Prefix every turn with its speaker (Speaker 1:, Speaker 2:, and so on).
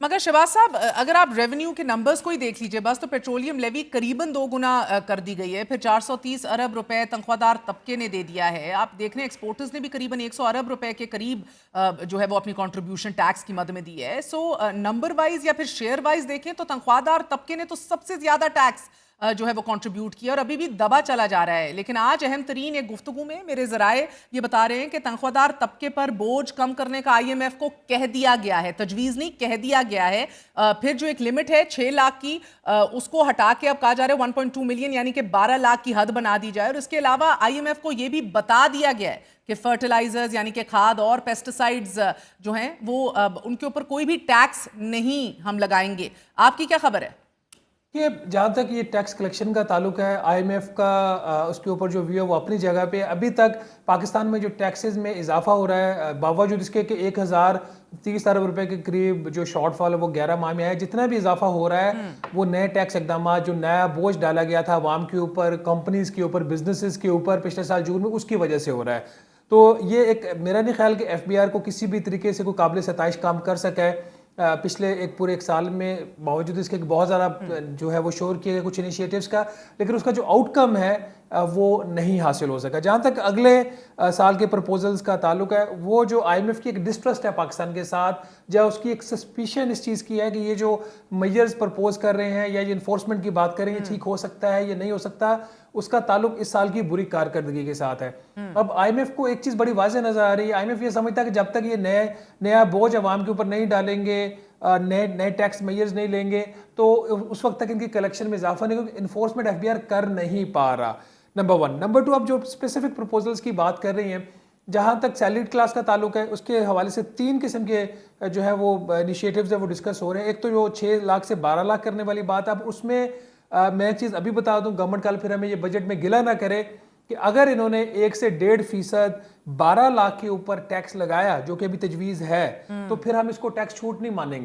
Speaker 1: मगर शहबाज साहब, अगर आप रेवेन्यू के नंबर्स को ही देख लीजिए बस, तो पेट्रोलियम लेवी करीबन 2 गुना कर दी गई है। फिर 430 अरब रुपए तनख्वाहदार तबके ने दे दिया है। आप देख रहे हैं एक्सपोर्टर्स ने भी करीबन 100 अरब रुपए के करीब जो है वो अपनी कंट्रीब्यूशन टैक्स की मद में दी है। सो नंबर वाइज या फिर शेयर वाइज देखें तो तनख्वाहदार तबके ने तो सबसे ज्यादा टैक्स जो है वो कंट्रीब्यूट किया और अभी भी दबा चला जा रहा है। लेकिन आज अहम तरीन एक गुफ्तगू में मेरे जराए ये बता रहे हैं कि तनख्वाहदार तबके पर बोझ कम करने का IMF को कह दिया गया है, तजवीज़ नहीं कह दिया गया है। फिर जो एक लिमिट है 6 लाख की, उसको हटा के अब कहा जा रहा है 1.2 मिलियन यानी कि 12 लाख की हद बना दी जाए। और इसके अलावा IMF को ये भी बता दिया गया है कि फर्टिलाइजर्स यानी कि खाद और पेस्टिसाइड्स जो हैं वो उनके ऊपर कोई भी टैक्स नहीं हम लगाएंगे। आपकी क्या खबर है?
Speaker 2: ये जहाँ तक ये टैक्स कलेक्शन का ताल्लुक है, IMF का उसके ऊपर जो व्यू है वो अपनी जगह पे। अभी तक पाकिस्तान में जो टैक्सेस में इजाफा हो रहा है, बावजूद इसके कि 1030 अरब रुपए के करीब जो शॉर्टफॉल है वो 11 माह में है। जितना भी इजाफा हो रहा है वो नए टैक्स इकदाम, जो नया बोझ डाला गया था अवाम के ऊपर, कंपनीज के ऊपर, बिजनेसेस के ऊपर पिछले साल जून में, उसकी वजह से हो रहा है। तो ये एक, मेरा नहीं ख्याल कि FBR को किसी भी तरीके से कोई काबिल सताइश काम कर सका है पिछले पूरे एक साल में, बावजूद इसके बहुत ज़्यादा जो है वो शोर किए गए कुछ इनिशिएटिव्स का, लेकिन उसका जो आउटकम है वो नहीं हासिल हो सका। जहाँ तक अगले साल के प्रपोजल्स का ताल्लुक है, वो जो IMF की एक डिस्ट्रस्ट है पाकिस्तान के साथ, या उसकी एक सस्पिशन इस चीज़ की है कि ये जो मेजर्स प्रपोज कर रहे हैं या ये इन्फोर्समेंट की बात कर रहे हैं, ठीक हो सकता है या नहीं हो सकता, उसका ताल्लुक इस साल की बुरी कारकर्दगी के साथ है। अब IMF को एक चीज़ बड़ी वाज़ेह नज़र आ रही है, IMF ये समझता है कि जब तक ये नया बोझ अवाम के ऊपर नहीं डालेंगे, नए टैक्स मेजर्स नहीं लेंगे, तो उस वक्त तक इनकी कलेक्शन में इजाफा नहीं, क्योंकि इन्फोर्समेंट FBR कर नहीं पा रहा। नंबर 1। नंबर 2, अब जो स्पेसिफिक प्रपोजल्स की बात कर रही हैं, जहाँ तक सैलरीड क्लास का ताल्लुक है, उसके हवाले से 3 किस्म के जो है वो इनिशिएटिव्स है वो डिस्कस हो रहे हैं। एक तो जो 6 लाख से 12 लाख करने वाली बात, अब उसमें मैं एक चीज़ अभी बता दूं, गवर्नमेंट कल फिर हमें ये बजट में गिला ना करे कि अगर इन्होंने 1 से 1.5% 12 लाख के ऊपर टैक्स लगाया, जो कि अभी तजवीज़ है, तो फिर हम इसको टैक्स छूट नहीं मानेंगे।